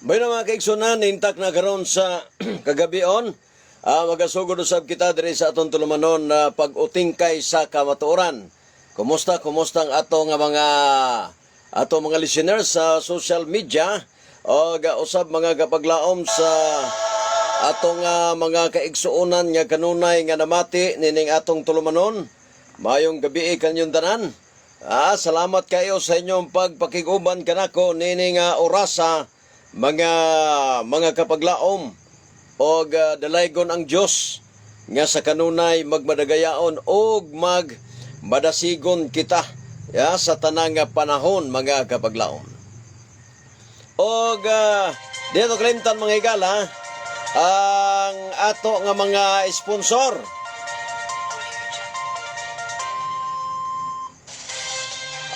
Bayna mga kaigsunan, intak na karon sa kagabion. Magasugod usab kita diri sa atong tulumanon na pag-utingkay sa kamatuoran. Kumusta ang ato mga listeners sa social media o usab mga kapaglaom sa atong mga kaigsuonan nga kanunay nga namati nining atong tulumanon. Mayong gabi kanyong tanan. Salamat kayo sa inyong pagpakiguban kanako nining orasa mga kapaglaom o dalaygon ang Dios nga sa kanunay magmadagayaon o magmadasigon kita sa tanang panahon mga kapaglaom. O dito kalimtan mga higala ang ato nga mga sponsor.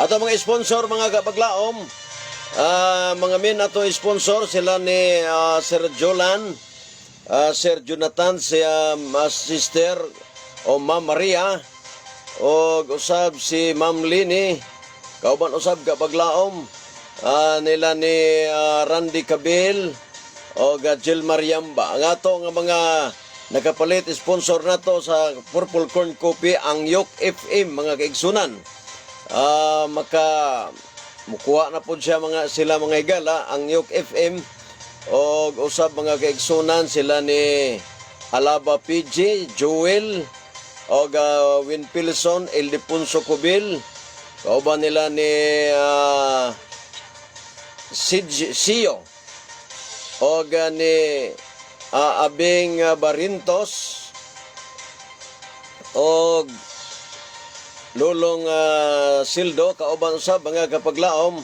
Ato mga sponsor mga kapaglaom, mga min ato sponsor sila ni Sir Jolan, Sir Jonathan, siya Sister o Ma'am Maria, o usab si Ma'am Lini, kauban usab kapaglaom nila ni Randy Cabil o Jill Mariamba. Ang ato nga mga nakapalit sponsor nato sa Purple Corn Coffee ang Yok FM mga kaigsunan. Mukuha na po sila mga higala ang Yok FM o usab mga kaigsunan sila ni Alaba PG, Joel o Win Pilson, Ildefonso Cubil, kauban nila ni Sio o ni Abing Barintos o Lulong Sildo, kauban usab mga kapaglaom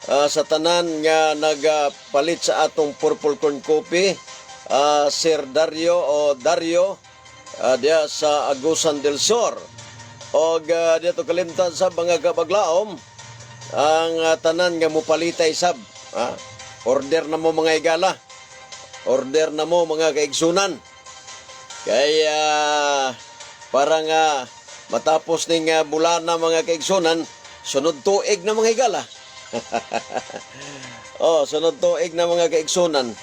sa tanan nga nagpalit sa atong Purple Corn Coffee, Sir Dario diya sa Agusan del Sur. O dito kalimtan sa mga kapaglaom ang tanan nga mupalitay sab. Order na mo mga higala. Order na mo mga kaigsunan. Kaya parang matapos ning bulan na mga kaigsunan, sunod tuig na mga higala. Sunod tuig na mga kaigsunan.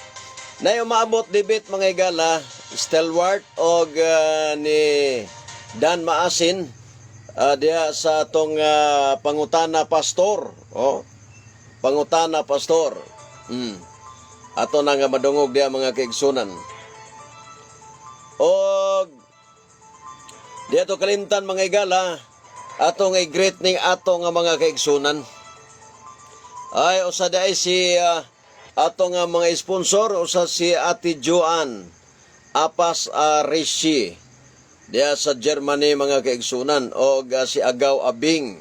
Na yung maabot debit mga higala, Stalwart o ni Dan Maasin diya sa atong Pangutana Pastor. Pangutana Pastor. Ato na nga madungog diya mga kaigsunan. O dito kalimtan mga higala, atong i-greet ning ato nga mga kaigsunan. Ay usa ay si ato nga mga sponsor, usa si Ate Joan Apas Rishi diya sa Germany mga kaigsunan o si Agaw Abing.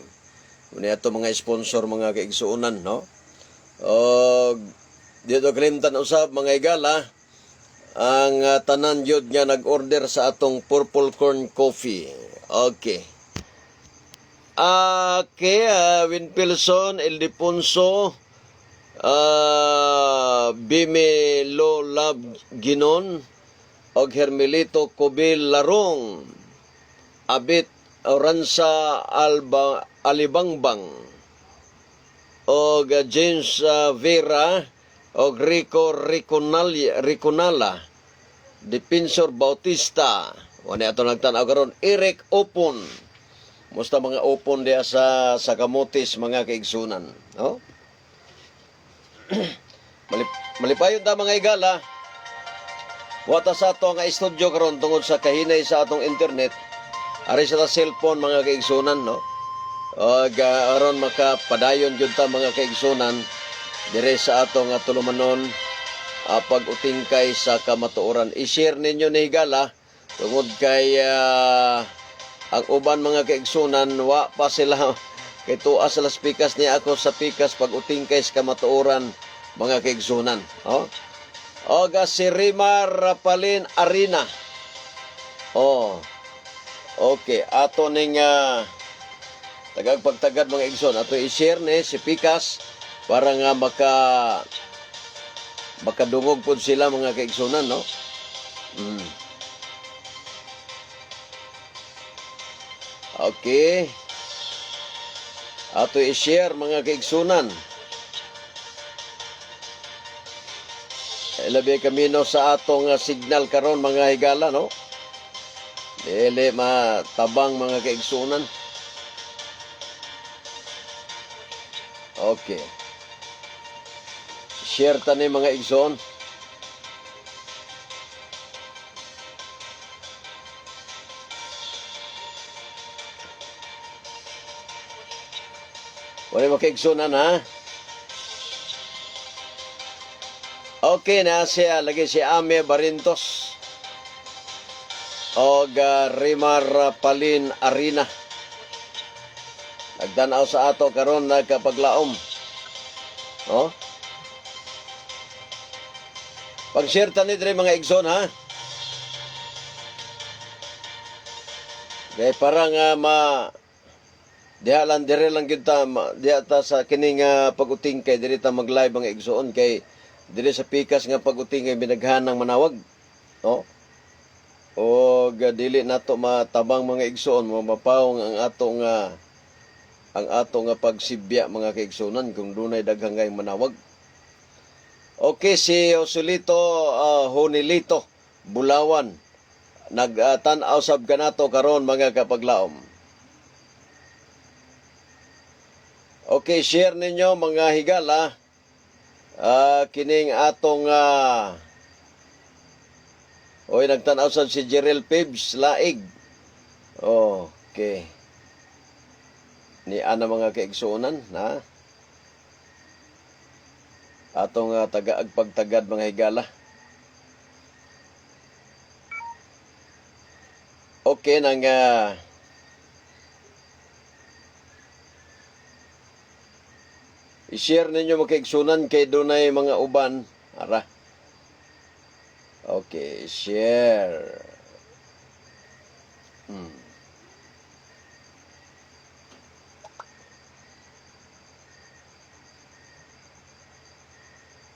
Muna ato mga sponsor mga kaigsunan, no? O dito kalimtan usab mga higala ang tanan yun nga nag-order sa atong Purple Corn Coffee. Okay. Win Pilson, Ildefonso, Bimelo Lab Ginon, og Hermelito Cobil Larong, Abit Oransa Alibangbang, og James Vera, og Rico Riconala, Defensor Bautista, wala ato nagtanaw karon, Eric Opon. Musta mga Opon diya sa Kamutis mga kaigsunan, no? Malipayon ta mga higala. Wata sa ato nga studio karon tungod sa kahinay sa atong internet. Ari sa cellphone mga kaigsunan, no? Aron makapadayon jud ta mga kaigsunan dire sa atong tulumanon pag-utingkay sa kamatuoran. I-share ninyo ni higala tungod kay ang uban mga kaigsunan wa pa sila kay tuwa sa las pikas niya ako sa pikas pag-utingkay sa kamatuoran mga kaigsunan. Si Rimar Rapalin Arena. Okay, ato ning tagagpagtagad mga igsoon ato i-share ni si pikas para nga makadungog po sila mga kaigsunan, no? Okay. Ato i-share mga kaigsunan. Ilabi kamino sa atong signal karon mga higala, no? Dili matabang mga kaigsunan. Okay. Share ta ni mga igsoon. Wala makaigsunan, ha? Okay na siya, lagi si Ame Barintos o Rimar Palin Arena. Nagtanaw sa ato karon nagkapaglaom. Oh? Pag-share tani diri mga igsoon, ha? Kaya parang diha lang dire lang kita diha ta sa kining pag-uting kay diri ta mag-live mga igsoon kay dili sa pikas nga pag-utingay binaghanang manawag, no? O dili nato matabang mga igsoon, mapawong ang atong pagsibya mga kaigsunan kung dunay daghang ngay manawag. Okay, si Joselito Honilito Bulawan nagtan-aw sab kanato karon mga kapaglaom. Okay, share ninyo mga higala. Kining atong nagtanaw sad si Jerel Pibs Laig. Okay. Ni ana mga kaigsuonan, ha? Atong taga-agpagtagad mga higala. Okay nang i-share ninyo makaigsunan kay dunay mga uban. Ara. Okay, share.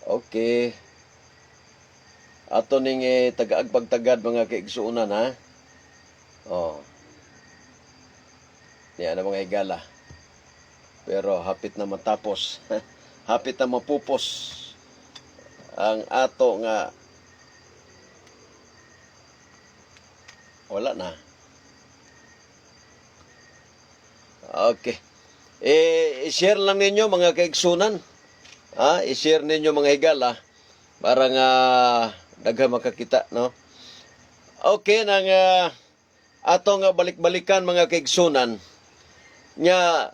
Okay. Ato ning taga-agpagtagad mga kaigsuonan, ha? Yan ang mga higala. Pero hapit na matapos. Hapit na mapupos ang ato nga wala na. Okay. I-share lang ninyo mga kaigsunan. I-share ninyo mga higala para nga daghan makakita, no? Okay, nang atong balik-balikan mga kaigsunan nga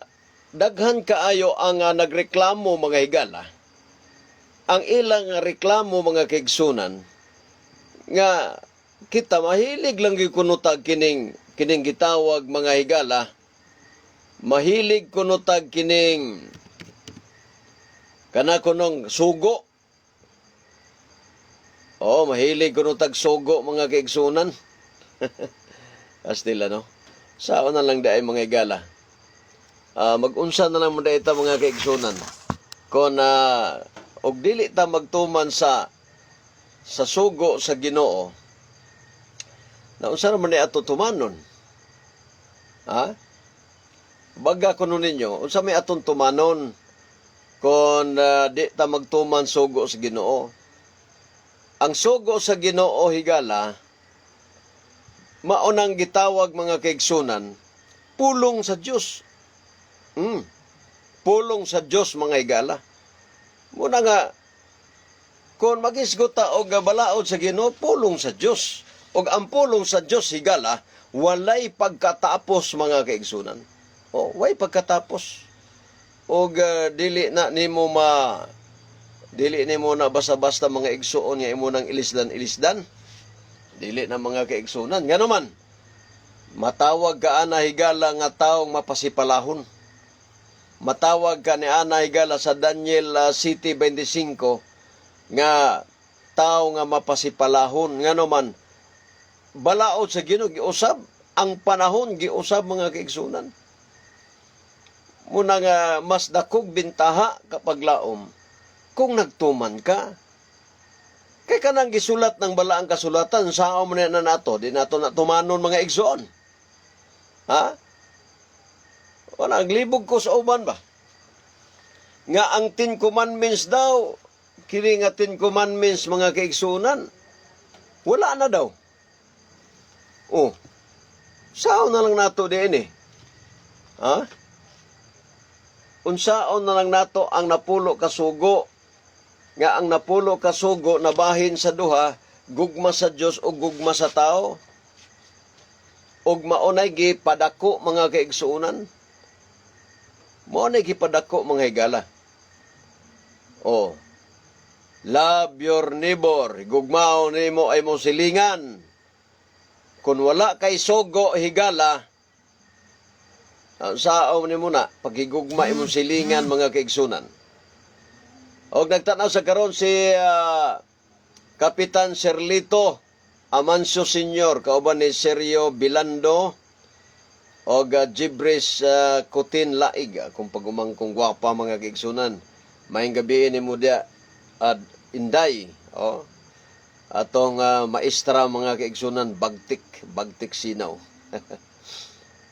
daghan kaayo ang nagreklamo mga higala. Ang ilang reklamo mga kaigsunan nga kita mahilig lang gikunutag kining gitawag mga higala. Mahilig kunutag kining kana kunong sugo. Mahilig kunutag sugo mga kaigsunan. Astila, no? Sao na lang daay mga higala. Mag-unsa na lang muna ita mga kaigsunan. Kung og dili ta magtuman sa sugo sa Ginoo, na unsa naman ni ato tumanon? Baga kuno ninyo, unsa may atong tumanon kung di ta magtuman sugo sa Ginoo? Ang sugo sa Ginoo higala maunang gitawag mga kaigsunan, pulong sa Dios. Pulong sa Dios mga higala. Muna nga, kung mag-isgot ta og balaod sa Ginoo, pulong sa Dios. Og ang pulong sa Dios higala, walay pagkatapos mga kaigsunan. Way pagkatapos. Og dili nimo na basta-basta mga igsuon nga imo nang ilisdan. Dili na mga kaigsunan. Nga naman, matawag ka ana higala nga taong mapasipalahon. Matawag ka ni ana higala sa Daniel 7:25 nga tao nga mapasipalahon. Nga naman, balaod sa Ginoo giusab, ang panahon giusab mga kaigsunan. Muna nga mas dakog bintaha kapag laom kung nagtuman ka. Kay kanang gisulat ng balaang kasulatan, sao mo na nato, di nato na tumanon mga igsoon. Wala, ang libog ko sa uban ba? Nga ang 10 commandments daw, kini nga 10 commandments mga kaigsunan, wala na daw. Oh, sao na lang nato din eh. Ha? Unsaon na lang nato ang napulo ka sugo, nga ang napulo ka sugo na bahin sa duha, gugma sa Dios o gugma sa tao, ug maunay gipadako mga kaigsunan. Maunay gipadako mga higala. Oh, love your neighbor, gugmao nimo ay mo silingan. Kung wala kay sugo higala, sao ni muna paghigugma imong silingan mga kaigsunan. Og nagtanaw sa karon si Kapitan Serlito Amancio Sr. kauban ni Sergio Bilando og Jibris Kutin Laig kung pagumangkong gwapa mga kaigsunan. Maayong gabi ni mo dia Inday, atong maestra mga kaigsunan, bagtik sinaw.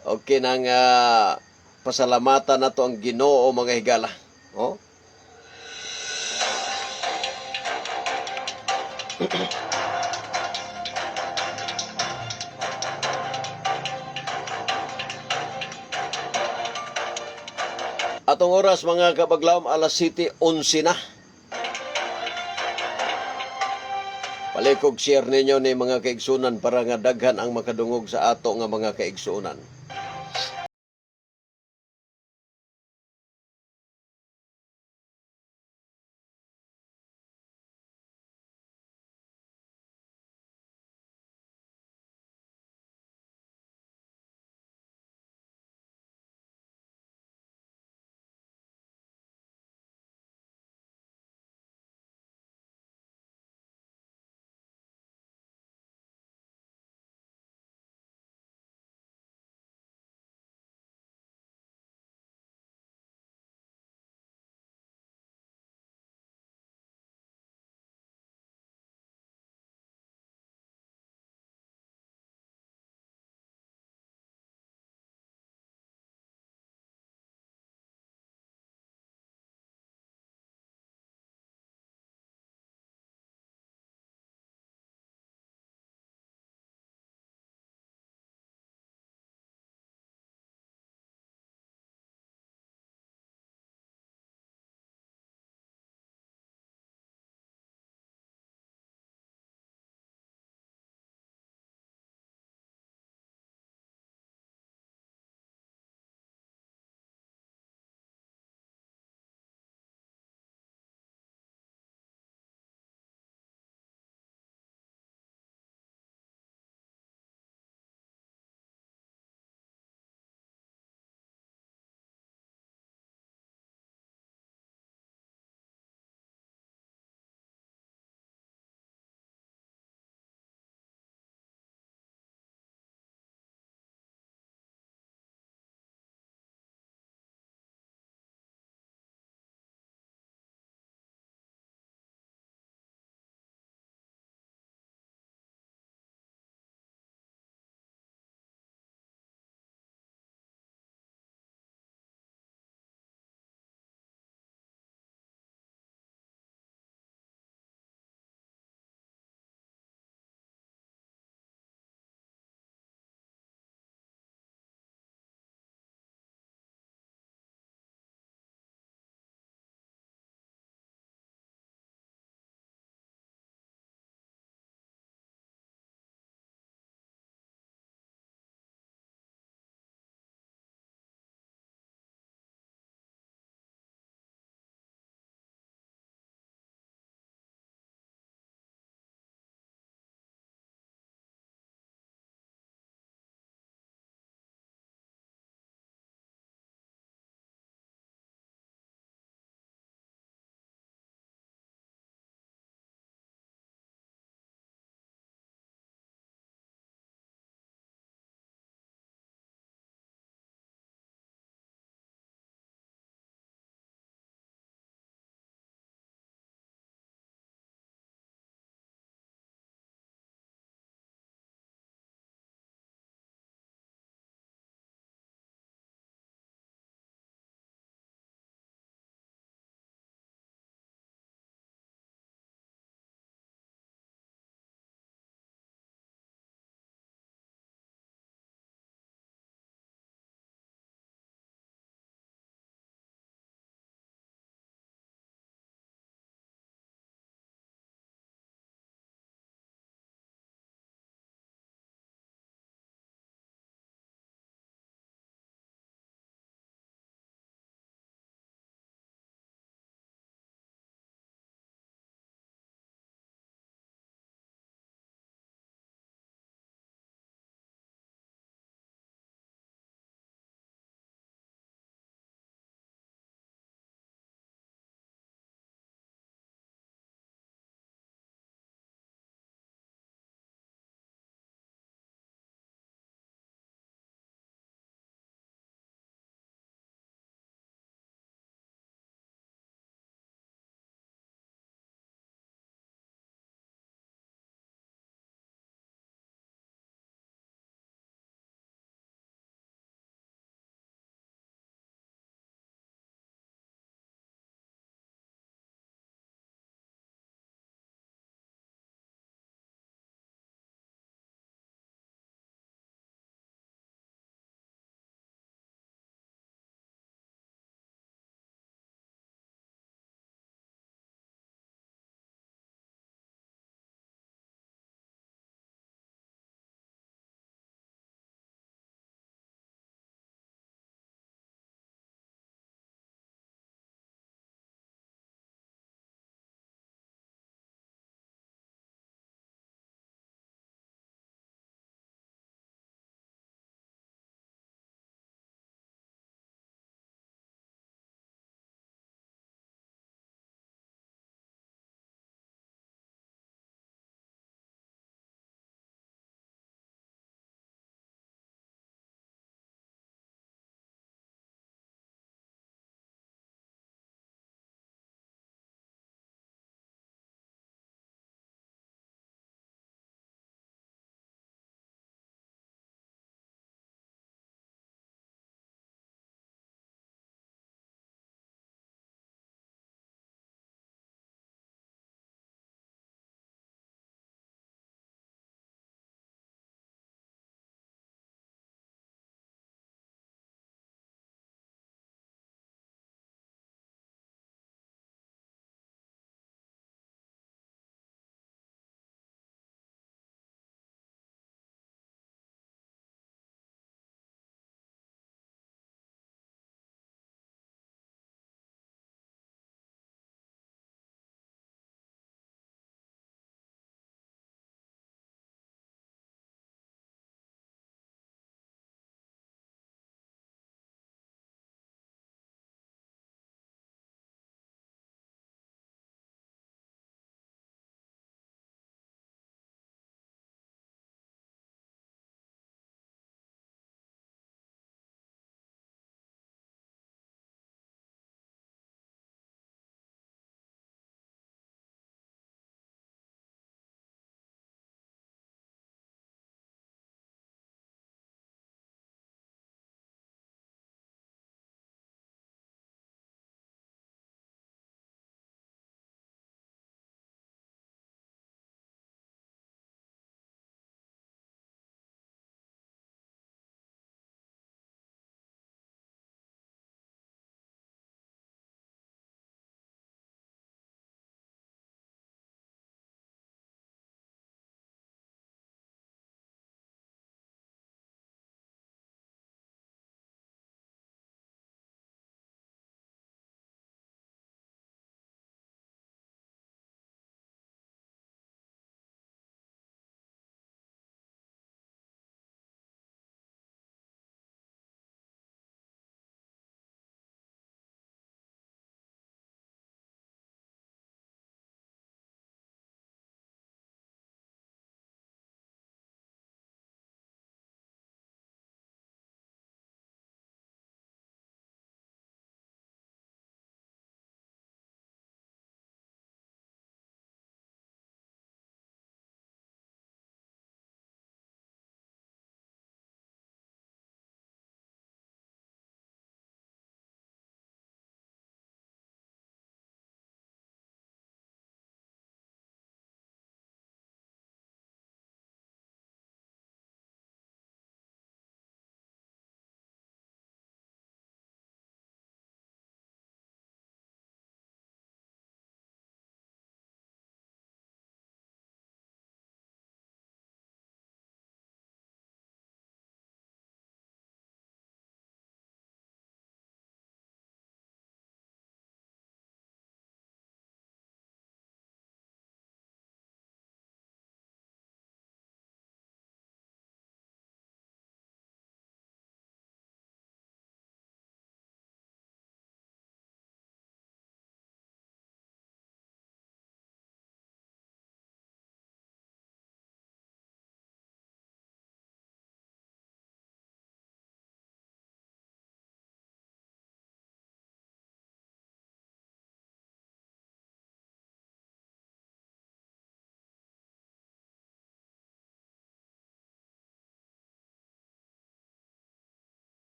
Okay nang pasalamatan nato ang Ginoo mga higala. Atong oras mga kabaglaom, alas 7:11 na. Palikog share ninyo ni mga kaigsunan para nga daghan ang makadungog sa ato nga mga kaigsunan.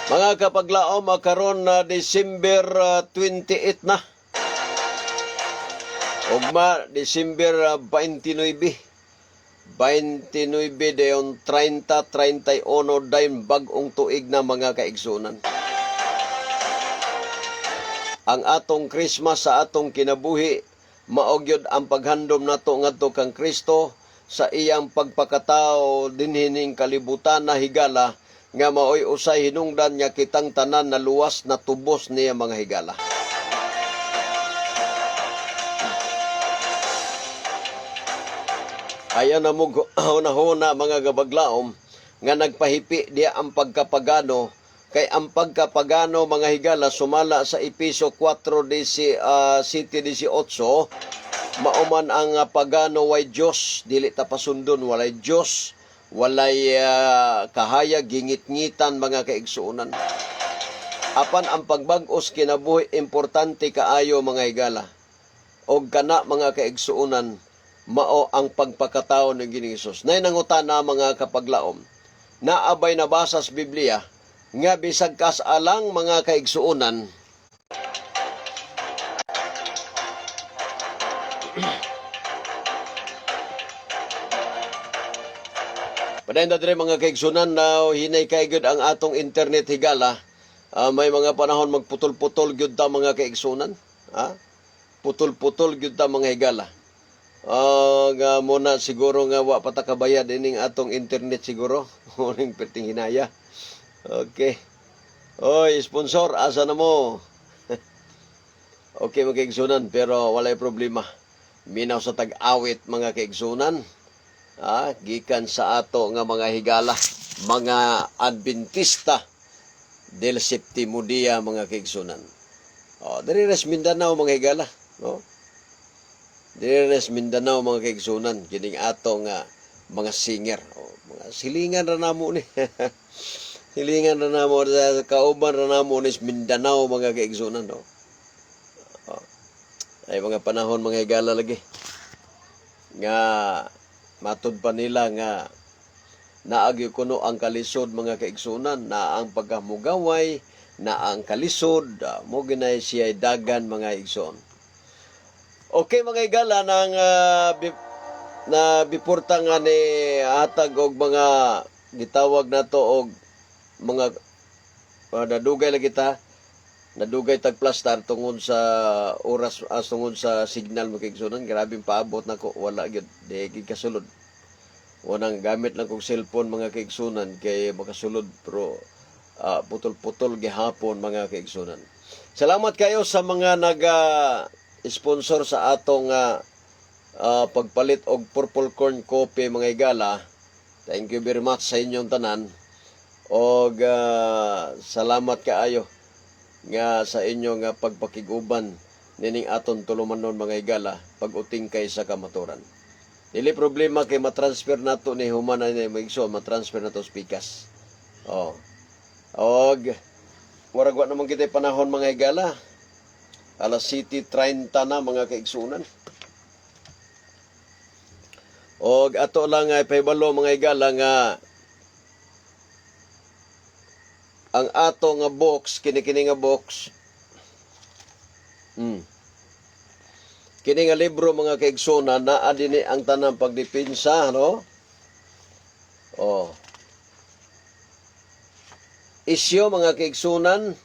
Mga kapaglaom, karon na December 28 na. Ugma, December 29. 29 dayon 30, 31 dayon bag-ong tuig na mga kaigsunan. Ang atong Christmas sa atong kinabuhi, maogyod ang paghandom nato ngadto kang Kristo sa iyang pagpakatao dinhining kalibutan na higala nga maoy usay hinungdan niya kitang tanan na luwas na tubos niya mga higala. Ayan na mo huna mga gabaglaom nga nagpahipi diya ang pagkapagano kay ang pagkapagano mga higala sumala sa Episo 4:7-18 mauman ang pagano way Dios dili ta pasundon walay Dios walay kahayag gingit-ngitan mga kaigsuonan. Apan ang pagbag-os kinabuhi importante kaayo mga higala. Og kana mga kaigsuonan mao ang pagpakatao ng Ginoong Hesus. Nay nangutana mga kapaglaom. Naabay nabasa sa Biblia nga bisag kasalang mga kaigsuonan Padayon na dire mga kaigsunan na hinay kaigod ang atong internet higala. May mga panahon magputol-putol gyud ta mga kaigsunan. Putol-putol gyud ta mga higala. Nga muna siguro nga wa pa ta kabayad ining atong internet siguro. Uning perting hinaya. Okay. Oy, sponsor, asa na mo? Okay mga kaigsunan, pero walay problema. Minaw sa tag-awit mga kaigsunan. Gikan sa ato nga mga higala, mga Adventista del Septimo Dia mga kaigsunan. Diri res Mindanao mga higala, no? Diri res Mindanao mga kaigsunan, kining ato nga mga singer, mga silingan ra namo ni. Silingan ra namo sa kauban ra namo ni Mindanao mga kaigsunan, no? Ay mga panahon mga higala lagi nga matud pa nila nga naagi kuno ang kalisod mga kaigsunan na ang pagkamugaway na ang kalisod mo ginay siya dagan mga igsoon. Okay mga higala nang na biporta nga ni hatag og mga gitawag nato og mga nadugay lagi ta nadugay tag plastar tungod sa oras tungod sa signal mo kaigsunan grabe paabot nako wala gyud di kasulod wanang gamit lang kog cellphone mga kaigsunan kay makasulod pero putol-putol gihapon mga kaigsunan. Salamat kayo sa mga sponsor sa atong pagpalit og purple corn coffee mga higala. Thank you very much sa inyong tanan og salamat kaayo nga sa inyo nga pagpakiguban nining aton tulumanon mga higala pag-uting kay sa kamaturan. Dili problema kay matransfer nato ni human na ni maigsoon matransfer nato spikas. Og murag wa naman kita panahon mga higala. Alas 7:30 na mga kaigsunan. Og ato lang ay pahibalo mga higala nga ang ato nga box, kini nga box. Kini nga libro mga kaigsunan naa dinhi ang tanang pagdepensa, no? Isyo mga kaigsunan,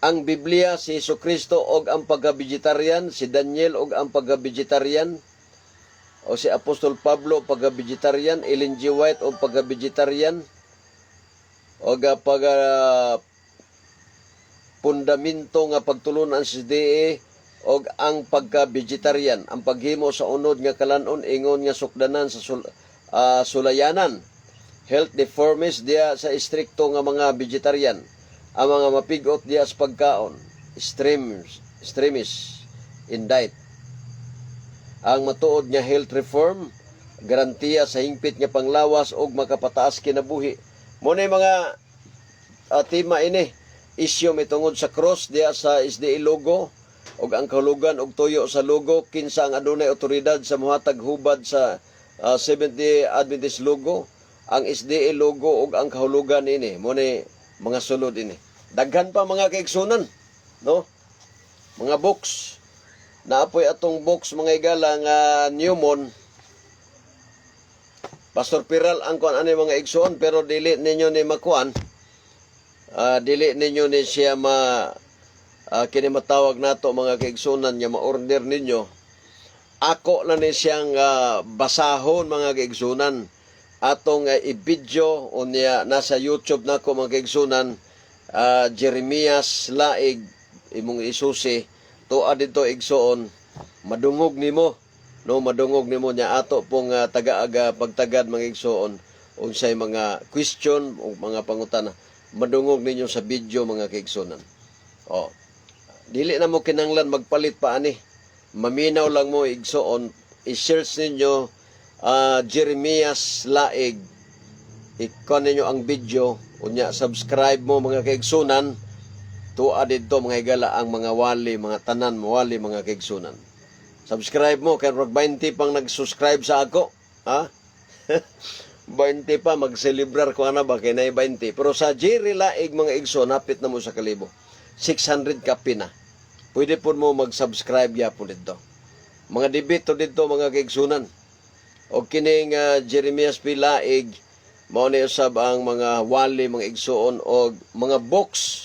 ang Biblia si Jesucristo og ang pagka-vegetarian, si Daniel og ang pagka-vegetarian. O si Apostol Pablo pagka-vegetarian, Ellen G. White o pagka-vegetarian, o pagka-pundaminto nga pagtulunan sa DE o ang pagka-vegetarian, ang paghimo sa unod nga kalanon, ingon nga sukdanan sa sulayanan. Health deformes diya sa istrikto nga mga vegetarian, ang mga mapigot diya sa pagkaon, extremis in diet. Ang matuod nga health reform, garantiya sa hingpit nga panglawas og makapataas kinabuhi. Munay mga tema ini, isyu mitungod sa cross diya sa SDA logo og ang kahulugan og tuyo sa logo kinsa ang adunay otoridad sa mohatag hubad sa Seventh-day Adventist logo ang SDA logo ug ang kahulugan ini mo ni mga sulod ini. Daghan pa mga kaigsunan, no? Mga box. Naapoy atong box mga igala nga Newmon. Pastor Piral ang kuan ani mga igsoon pero dili ninyo ni makuan. Dili ninyo ni siya kini matawag nato mga kaigsunan nga ma-order ninyo. Ako na ni siyang basahon mga kaigsunan. Atong i-video unya nasa YouTube nako mga kaigsunan. Jeremias Laig imong isusi tuwa dito igsoon madungog nimo no madungog nimo nya ato pong taga-aga pagtagad mga igsoon unsay mga question o mga pangutana madungog ninyo sa video mga kaigsunan. Dili na mo kinahanglan magpalit pa ani, maminaw lang mo igsoon i-search ninyo Jeremias Laig, ikon ninyo ang video unya subscribe mo mga kaigsunan. Tuwa dito mga higala ang mga wali, mga tanan wali mga kaigsunan. Subscribe mo kay 20 pang nag-subscribe sa ako, ha? 20 pa mag-celebrar ko ana ba kay nay 20. Pero sa Jerry Laig mga igsoon hapit na mo sa kalibo. 600 ka pina. Pwede po mo mag-subscribe ya po dito. Mga debate dito mga kaigsunan. O kining Jeremias P. Laig mao ni usab ang mga wali mga igsoon o mga box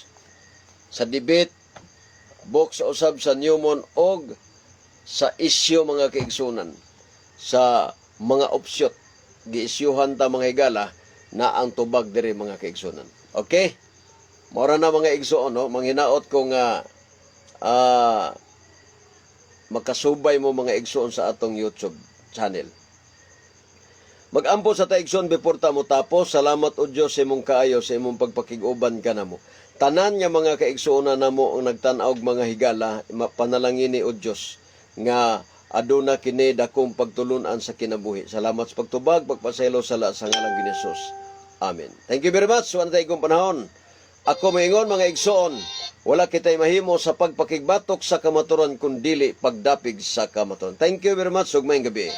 sa debate, box usab sa Newmon og sa isyu mga kaigsunan, sa mga opsyot giisyuhan ta mga higala na ang tubag diri mga kaigsunan. Okay? Mora na mga igsoon no, manghinaot ko nga makasubay mo mga igsoon sa atong YouTube channel. Mag-ampo sa taigsoon before ta mo tapos. Salamat o Diyos sa imong kaayo sa imong pagpakiguban ka namo. Tanan nga mga kaigsuonan namo ang nagtan-og mga higala, panalangin ni o Diyos nga aduna kini dakong pagtulunan sa kinabuhi. Salamat sa pagtubag, pagpasaylo sa ngalan ni Jesus. Amen. Thank you very much. Wala tayo kong panahon. Ako maingon mga igsoon, wala kitay mahimo sa pagpakigbatok sa kamaturan kundili pagdapig sa kamaturan. Thank you very much. Ug maayong gabi.